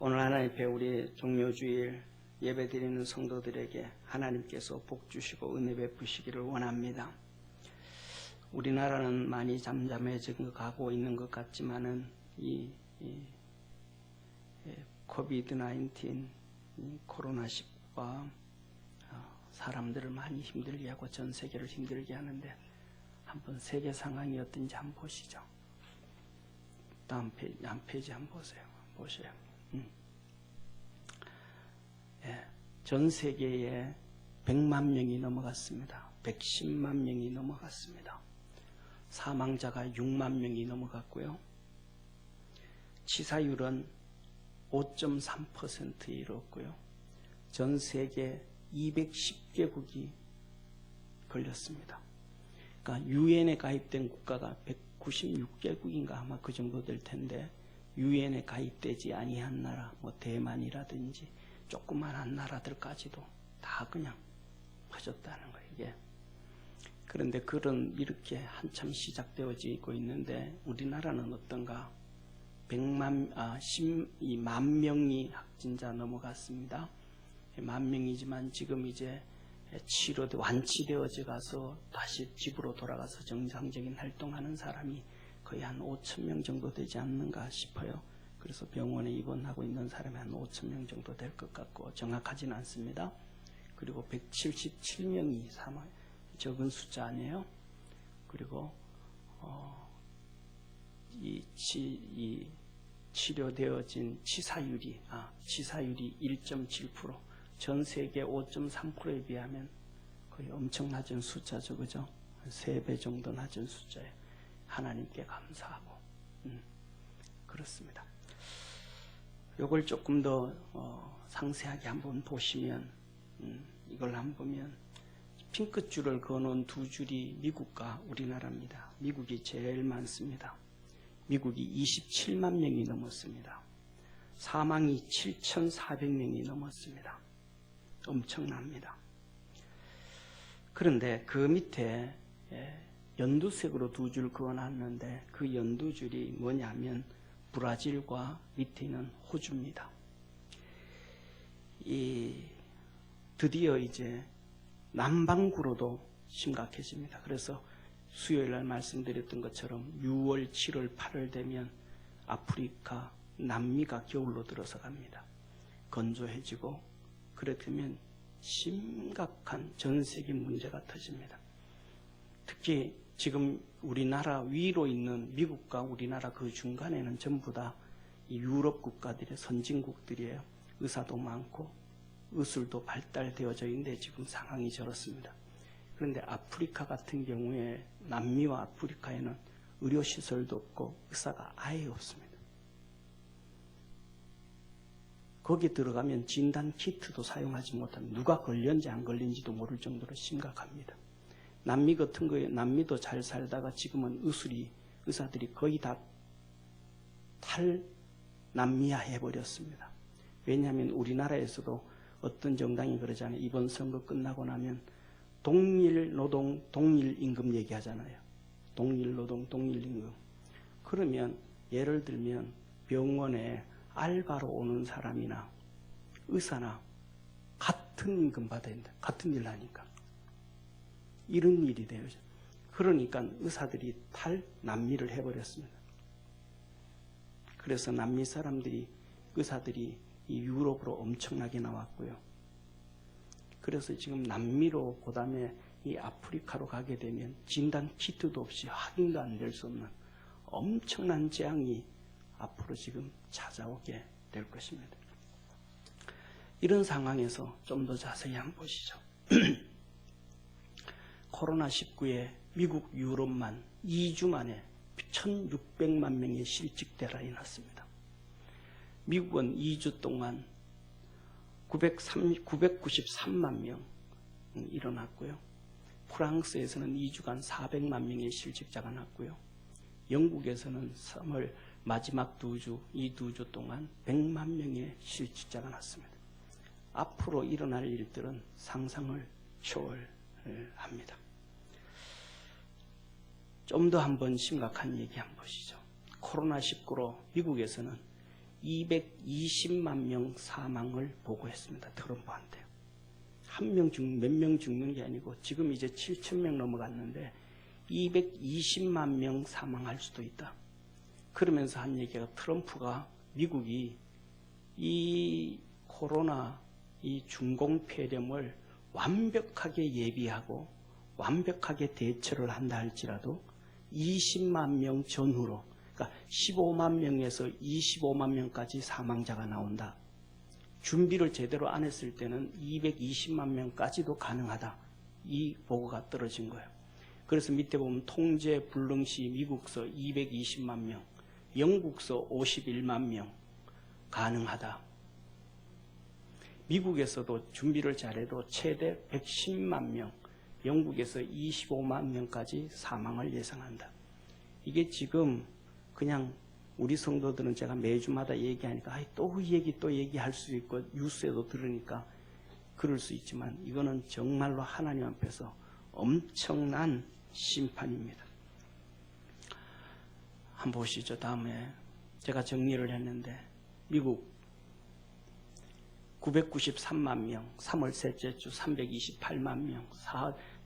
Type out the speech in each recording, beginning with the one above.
오늘 하나님 앞에 우리 종료주일 예배드리는 성도들에게 하나님께서 복 주시고 은혜 베푸시기를 원합니다. 우리나라는 많이 잠잠해져 가고 있는 것 같지만은 이 코비드-19 코로나19가 사람들을 많이 힘들게 하고 전 세계를 힘들게 하는데 한번 세계 상황이 어떤지 한번 보시죠. 다음 페이지 한번 보세요. 전 세계에 100만 명이 넘어갔습니다. 110만 명이 넘어갔습니다. 사망자가 6만 명이 넘어갔고요. 치사율은 5.3%에 이르렀고요. 전 세계 210개국이 걸렸습니다. 그러니까 유엔에 가입된 국가가 196개국인가 아마 그 정도 될 텐데 유엔에 가입되지 아니한 나라, 뭐 대만이라든지 조그만한 나라들까지도 다 그냥 퍼졌다는 거예요. 이게. 그런데 이렇게 한참 시작되어지고 있는데 우리나라는 어떤가? 10만 명이 확진자 넘어갔습니다. 1만 명이지만 지금 이제 완치되어져 가서 다시 집으로 돌아가서 정상적인 활동하는 사람이 거의 한 5천 명 정도 되지 않는가 싶어요. 그래서 병원에 입원하고 있는 사람이 한 5천 명 정도 될 것 같고 정확하지는 않습니다. 그리고 177명이 적은 숫자 아니에요. 그리고 이 치료되어진 치사율이 1.7%, 전 세계 5.3%에 비하면 거의 엄청 낮은 숫자죠, 그죠? 3배 정도 낮은 숫자예요. 하나님께 감사하고 그렇습니다. 이걸 조금 더 상세하게 한번 보시면 이걸 한번 보면 핑크줄을 그어놓은 두 줄이 미국과 우리나라입니다. 미국이 제일 많습니다. 미국이 27만 명이 넘었습니다. 사망이 7,400명이 넘었습니다. 엄청납니다. 그런데 그 밑에 연두색으로 두 줄 그어놨는데 그 연두줄이 뭐냐면 브라질과 밑에 있는 호주입니다. 드디어 이제 남반구로도 심각해집니다. 그래서 수요일날 말씀드렸던 것처럼 6월, 7월, 8월 되면 아프리카, 남미가 겨울로 들어서 갑니다. 건조해지고 그렇다면 심각한 전 세계 문제가 터집니다. 특히 지금 우리나라 위로 있는 미국과 우리나라 그 중간에는 전부 다 이 유럽 국가들의 선진국들이에요. 의사도 많고 의술도 발달되어져 있는데 지금 상황이 저렇습니다. 그런데 아프리카 같은 경우에 남미와 아프리카에는 의료시설도 없고 의사가 아예 없습니다. 거기 들어가면 진단 키트도 사용하지 못하면 누가 걸렸는지 안 걸린지도 모를 정도로 심각합니다. 남미 같은 거에 남미도 잘 살다가 지금은 의사들이 거의 다 탈남미화 해버렸습니다. 왜냐하면 우리나라에서도 어떤 정당이 그러잖아요. 이번 선거 끝나고 나면 동일 노동, 동일 임금 얘기하잖아요. 동일 노동, 동일 임금. 그러면 예를 들면 병원에 알바로 오는 사람이나 의사나 같은 임금 받아야 된다. 같은 일 하니까. 이런 일이 돼요. 그러니까 의사들이 탈남미를 해버렸습니다. 그래서 남미 사람들이, 의사들이 이 유럽으로 엄청나게 나왔고요. 그래서 지금 남미로 그 다음에 이 아프리카로 가게 되면 진단 키트도 없이 확인도 안 될 수 없는 엄청난 재앙이 앞으로 지금 찾아오게 될 것입니다. 이런 상황에서 좀 더 자세히 한번 보시죠. 코로나19에 미국, 유럽만 2주 만에 1,600만 명의 실직 대란이 났습니다. 미국은 2주 동안 993만 명 일어났고요. 프랑스에서는 2주간 400만 명의 실직자가 났고요. 영국에서는 3월 마지막 이 두 주 동안 100만 명의 실직자가 났습니다. 앞으로 일어날 일들은 상상을 초월합니다. 좀 더 한번 심각한 얘기 한번 보시죠. 코로나19로 미국에서는 220만 명 사망을 보고했습니다. 트럼프한테. 한 명 몇 명 죽는 게 아니고 지금 이제 7,000명 넘어갔는데 220만 명 사망할 수도 있다. 그러면서 한 얘기가 트럼프가 미국이 이 코로나 이 중공폐렴을 완벽하게 예비하고 완벽하게 대처를 한다 할지라도 20만 명 전후로 그러니까 15만 명에서 25만 명까지 사망자가 나온다. 준비를 제대로 안 했을 때는 220만 명까지도 가능하다. 이 보고가 떨어진 거예요. 그래서 밑에 보면 통제 불능시 미국서 220만 명, 영국서 51만 명 가능하다. 미국에서도 준비를 잘해도 최대 110만 명, 영국에서 25만 명까지 사망을 예상한다. 이게 지금 그냥 우리 성도들은 제가 매주마다 얘기하니까 또 이 얘기 또 얘기할 수 있고 뉴스에도 들으니까 그럴 수 있지만 이거는 정말로 하나님 앞에서 엄청난 심판입니다. 한번 보시죠. 다음에 제가 정리를 했는데 미국 993만 명, 3월 셋째 주 328만 명,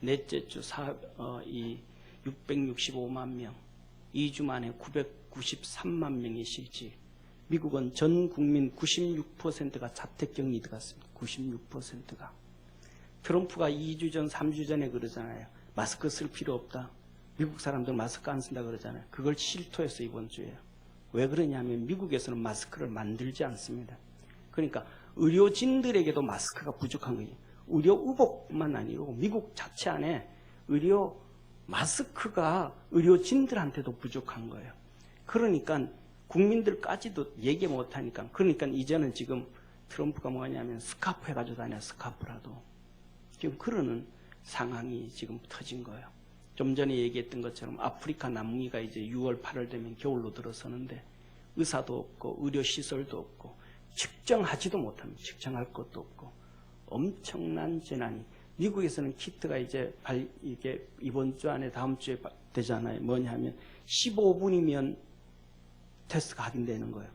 넷째 주 665만 명, 2주 만에 993만 명이 실지. 미국은 전 국민 96%가 자택격리 들어갔습니다. 96%가. 트럼프가 2주 전, 3주 전에 그러잖아요. 마스크 쓸 필요 없다. 미국 사람들 마스크 안 쓴다 그러잖아요. 그걸 실토해서 이번 주에. 왜 그러냐면 미국에서는 마스크를 만들지 않습니다. 그러니까 의료진들에게도 마스크가 부족한 거예요. 의료의복뿐만 아니고 미국 자체 안에 의료 마스크가 의료진들한테도 부족한 거예요. 그러니까 국민들까지도 얘기 못하니까 그러니까 이제는 지금 트럼프가 뭐냐면 스카프 해가지고 다녀. 스카프라도 지금 그러는 상황이 지금 터진 거예요. 좀 전에 얘기했던 것처럼 아프리카 남미가 이제 6월 8월 되면 겨울로 들어서는데 의사도 없고 의료시설도 없고 측정하지도 못합니다. 측정할 것도 없고 엄청난 재난이. 미국에서는 키트가 이제 이게 이번 주 안에 다음 주에 되잖아요. 뭐냐면 15분이면 테스트가 확인되는 거예요.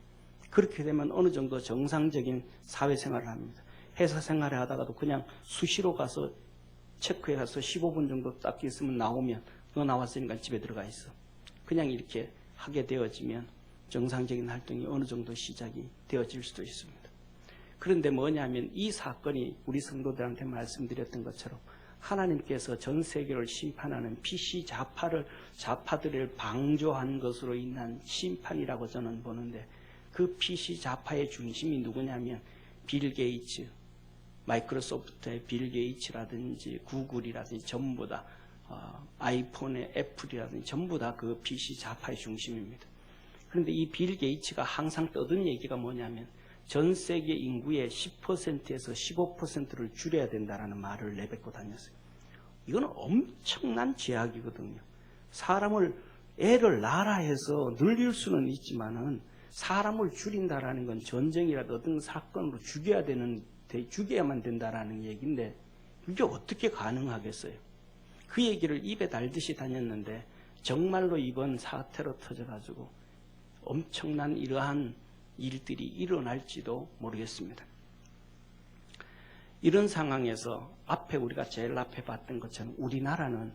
그렇게 되면 어느 정도 정상적인 사회생활을 합니다. 회사 생활을 하다가도 그냥 수시로 가서 체크해 가서 15분 정도 딱 있으면 나오면 너 나왔으니까 집에 들어가 있어. 그냥 이렇게 하게 되어지면 정상적인 활동이 어느 정도 시작이 되어질 수도 있습니다. 그런데 뭐냐면 이 사건이 우리 성도들한테 말씀드렸던 것처럼 하나님께서 전 세계를 심판하는 PC 좌파들을 방조한 것으로 인한 심판이라고 저는 보는데 그 PC 좌파의 중심이 누구냐면 빌 게이츠, 마이크로소프트의 빌 게이츠라든지 구글이라든지 전부 다 아이폰의 애플이라든지 전부 다 그 PC 좌파의 중심입니다. 그런데 이 빌 게이츠가 항상 떠든 얘기가 뭐냐면 전 세계 인구의 10%에서 15%를 줄여야 된다는 말을 내뱉고 다녔어요. 이건 엄청난 제약이거든요. 애를 낳아라 해서 늘릴 수는 있지만은 사람을 줄인다라는 건 전쟁이라도 어떤 사건으로 죽여야만 된다라는 얘기인데 이게 어떻게 가능하겠어요? 그 얘기를 입에 달듯이 다녔는데 정말로 이번 사태로 터져가지고 엄청난 이러한 일들이 일어날지도 모르겠습니다. 이런 상황에서 우리가 제일 앞에 봤던 것처럼 우리나라는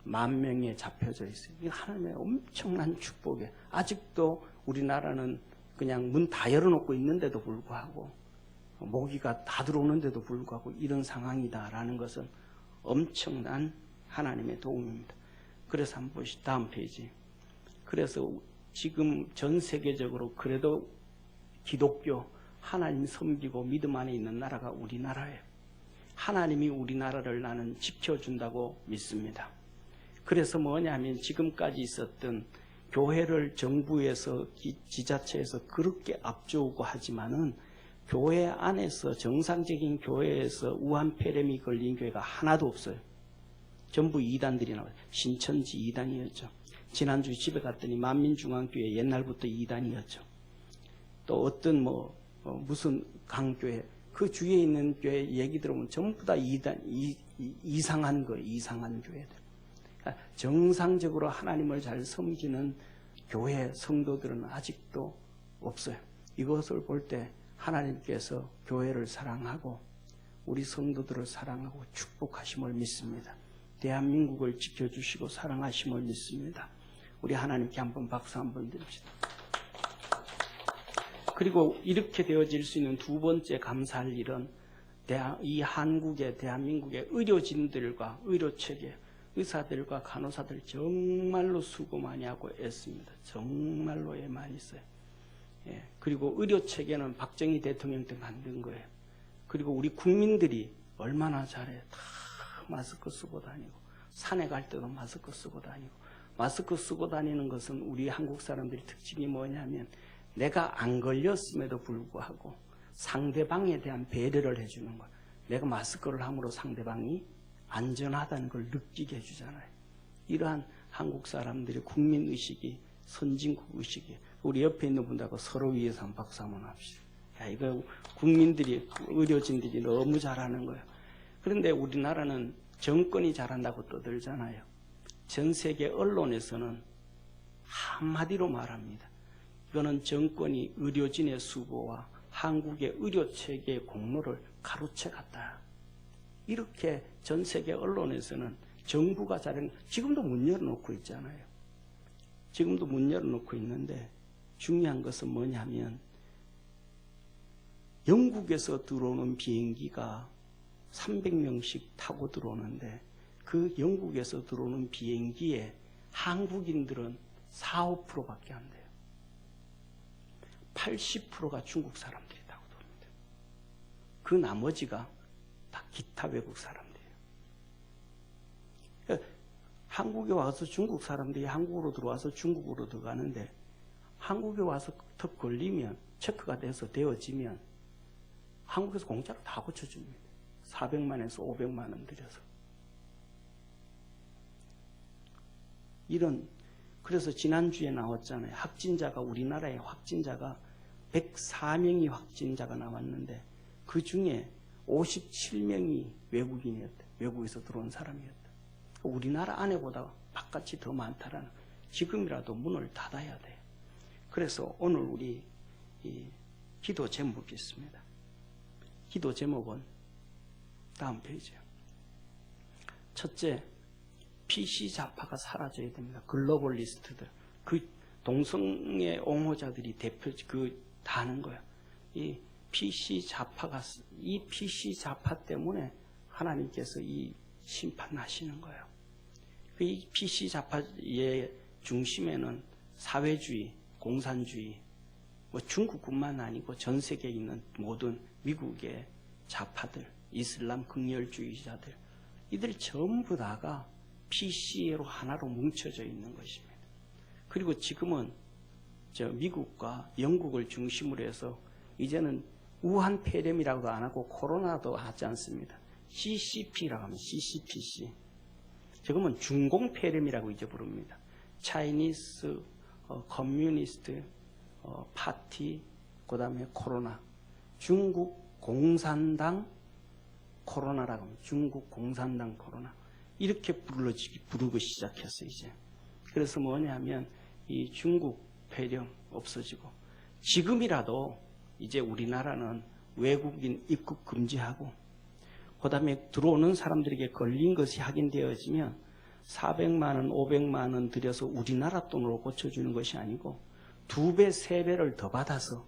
10,000명에 잡혀져 있어요. 이게 하나님의 엄청난 축복이에요. 아직도 우리나라는 그냥 문 다 열어놓고 있는데도 불구하고 모기가 다 들어오는데도 불구하고 이런 상황이다라는 것은 엄청난 하나님의 도움입니다. 그래서 한번 보시죠. 다음 페이지. 그래서 지금 전 세계적으로 그래도 기독교, 하나님 섬기고 믿음 안에 있는 나라가 우리나라예요. 하나님이 우리나라를 나는 지켜준다고 믿습니다. 그래서 뭐냐면 지금까지 있었던 교회를 정부에서 지자체에서 그렇게 앞세우고 하지만은 교회 안에서 정상적인 교회에서 우한폐렴이 걸린 교회가 하나도 없어요. 전부 이단들이 나와요. 신천지 이단이었죠. 지난주 집에 갔더니 만민중앙교회 옛날부터 이단이었죠. 또 어떤 무슨 강교회 그 주위에 있는 교회 얘기 들어보면 전부 다 이상한 거예요. 이상한 교회들. 그러니까 정상적으로 하나님을 잘 섬기는 교회 성도들은 아직도 없어요. 이것을 볼 때 하나님께서 교회를 사랑하고 우리 성도들을 사랑하고 축복하심을 믿습니다. 대한민국을 지켜주시고 사랑하심을 믿습니다. 우리 하나님께 한번 박수 한번 드립시다. 그리고 이렇게 되어질 수 있는 두 번째 감사할 일은 이 한국의 대한민국의 의료진들과 의료체계, 의사들과 간호사들 정말로 수고 많이 하고 애씁니다. 정말로 많이 써요. 예. 그리고 의료체계는 박정희 대통령 때 만든 거예요. 그리고 우리 국민들이 얼마나 잘해. 다 마스크 쓰고 다니고 산에 갈 때도 마스크 쓰고 다니고 마스크 쓰고 다니는 것은 우리 한국 사람들의 특징이 뭐냐면 내가 안 걸렸음에도 불구하고 상대방에 대한 배려를 해주는 거예요. 내가 마스크를 함으로 상대방이 안전하다는 걸 느끼게 해주잖아요. 이러한 한국 사람들의 국민의식이 선진국 의식이에요. 우리 옆에 있는 분들하고 서로 위해서 한 박수 한번 합시다. 야, 이거 국민들이, 의료진들이 너무 잘하는 거예요. 그런데 우리나라는 정권이 잘한다고 떠들잖아요. 전 세계 언론에서는 한마디로 말합니다. 이거는 정권이 의료진의 수고와 한국의 의료체계의 공로를 가로채 갔다. 이렇게 전 세계 언론에서는 정부가 잘한, 지금도 문 열어놓고 있잖아요. 지금도 문 열어놓고 있는데 중요한 것은 뭐냐면 영국에서 들어오는 비행기가 300명씩 타고 들어오는데 그 영국에서 들어오는 비행기에 한국인들은 4, 5%밖에 안 돼요. 80%가 중국 사람들이 타고 들어옵니다. 그 나머지가 다 기타 외국 사람들이에요. 한국에 와서 중국 사람들이 한국으로 들어와서 중국으로 들어가는데 한국에 와서 턱 걸리면 체크가 돼서 되어지면 한국에서 공짜로 다 고쳐줍니다. 400만에서 500만 원 들여서. 그래서 지난주에 나왔잖아요. 확진자가, 우리나라의 확진자가 104명이 확진자가 나왔는데 그 중에 57명이 외국인이었다. 외국에서 들어온 사람이었다. 우리나라 안에보다 바깥이 더 많다라는, 지금이라도 문을 닫아야 돼요. 그래서 오늘 우리 이 기도 제목이 있습니다. 기도 제목은 다음 페이지요. 첫째, PC 좌파가 사라져야 됩니다. 글로벌리스트들, 그 동성애 옹호자들이 다 하는 거예요. 이 PC 좌파 때문에 하나님께서 이 심판하시는 거예요. 이 PC 좌파의 중심에는 사회주의, 공산주의, 중국뿐만 아니고 전 세계에 있는 모든 미국의 좌파들, 이슬람 극렬주의자들, 이들 전부 다가 PC로 하나로 뭉쳐져 있는 것입니다. 그리고 지금은 미국과 영국을 중심으로 해서 이제는 우한 폐렴이라고도 안 하고 코로나도 하지 않습니다. CCP라고 하면 CCPC. 지금은 중공 폐렴이라고 이제 부릅니다. 차이니스 커뮤니스트 파티, 그 다음에 코로나. 중국 공산당 코로나라고 합니다. 중국 공산당 코로나. 이렇게 부르고 시작했어요, 이제. 그래서 뭐냐면, 이 중국 폐렴 없어지고, 지금이라도 이제 우리나라는 외국인 입국 금지하고, 그 다음에 들어오는 사람들에게 걸린 것이 확인되어지면 400만 원, 500만 원 들여서 우리나라 돈으로 고쳐주는 것이 아니고 2배, 3배를 더 받아서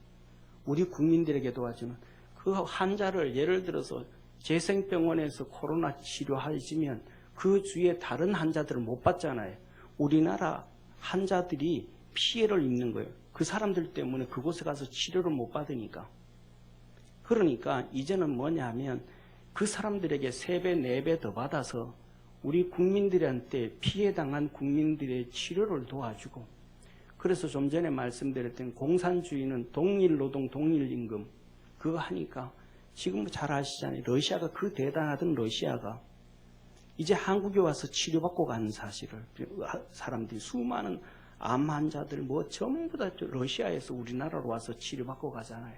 우리 국민들에게 도와주는 그 환자를, 예를 들어서 재생병원에서 코로나 치료하시면 그 주위에 다른 환자들을 못 받잖아요. 우리나라 환자들이 피해를 입는 거예요. 그 사람들 때문에 그곳에 가서 치료를 못 받으니까. 그러니까 이제는 뭐냐 하면 그 사람들에게 3배, 4배 더 받아서 우리 국민들한테 피해당한 국민들의 치료를 도와주고, 그래서 좀 전에 말씀드렸던 공산주의는 동일노동, 동일임금, 그거 하니까 지금 잘 아시잖아요. 러시아가, 그 대단하던 러시아가 이제 한국에 와서 치료받고 가는 사실을, 사람들이 수많은 암 환자들 전부 다 러시아에서 우리나라로 와서 치료받고 가잖아요.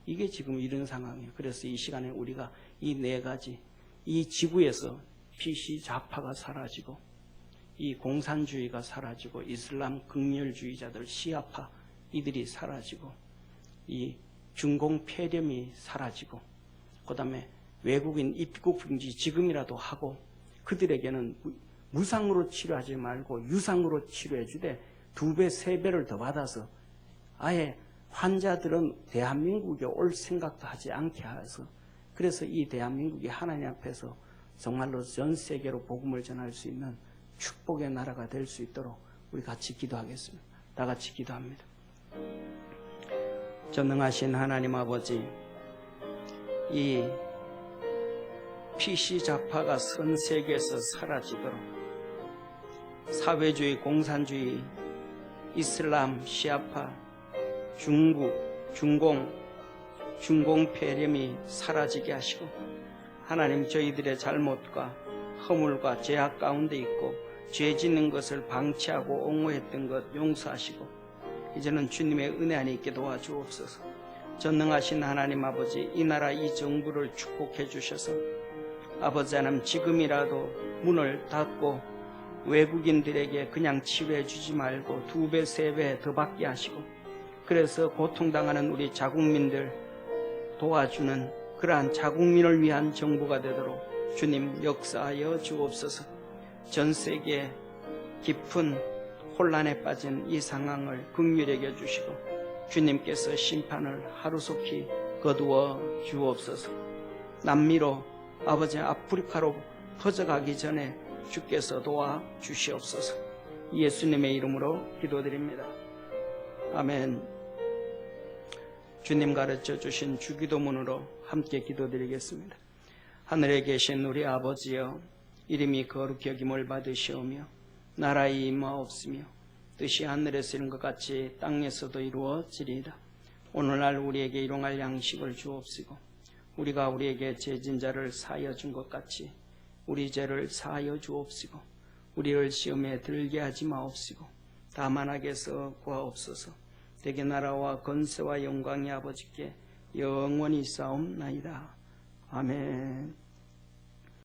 이게 지금 이런 상황이에요. 그래서 이 시간에 우리가 이 4가지, 이 지구에서 PC 좌파가 사라지고, 이 공산주의가 사라지고, 이슬람 극렬주의자들, 시아파 이들이 사라지고, 이 중공 폐렴이 사라지고 그 다음에 외국인 입국 금지 지금이라도 하고 그들에게는 무상으로 치료하지 말고 유상으로 치료해 주되 2배, 3배를 더 받아서 아예 환자들은 대한민국에 올 생각도 하지 않게 해서 그래서 이 대한민국이 하나님 앞에서 정말로 전 세계로 복음을 전할 수 있는 축복의 나라가 될 수 있도록 우리 같이 기도하겠습니다. 다 같이 기도합니다. 전능하신 하나님 아버지, 이 PC 좌파가 전 세계에서 사라지도록 사회주의, 공산주의, 이슬람, 시아파, 중국, 중공 폐렴이 사라지게 하시고 하나님 저희들의 잘못과 허물과 죄악 가운데 있고 죄 짓는 것을 방치하고 옹호했던 것 용서하시고 이제는 주님의 은혜 안에 있게 도와주옵소서. 전능하신 하나님 아버지, 이 나라 이 정부를 축복해 주셔서 아버지 하나님 지금이라도 문을 닫고 외국인들에게 그냥 치료해 주지 말고 2배, 3배 더 받게 하시고 그래서 고통당하는 우리 자국민들 도와주는 그러한 자국민을 위한 정부가 되도록 주님 역사하여 주옵소서. 전 세계 깊은 혼란에 빠진 이 상황을 긍휼히 여겨 주시고 주님께서 심판을 하루속히 거두어 주옵소서. 남미로 아버지 아프리카로 퍼져가기 전에 주께서 도와 주시옵소서. 예수님의 이름으로 기도드립니다. 아멘. 주님 가르쳐 주신 주기도문으로 함께 기도드리겠습니다. 하늘에 계신 우리 아버지여, 이름이 거룩히 여김을 받으시오며 나라의 임하옵시며 뜻이 하늘에서 이룬 것 같이 땅에서도 이루어지리이다. 오늘날 우리에게 일용할 양식을 주옵시고 우리가 우리에게 죄진 자를 사하여 준 것 같이 우리 죄를 사하여 주옵시고 우리를 시험에 들게 하지 마옵시고 다만 악에서 구하옵소서. 대개 나라와 권세와 영광이 아버지께 영원히 싸움나이다. 아멘.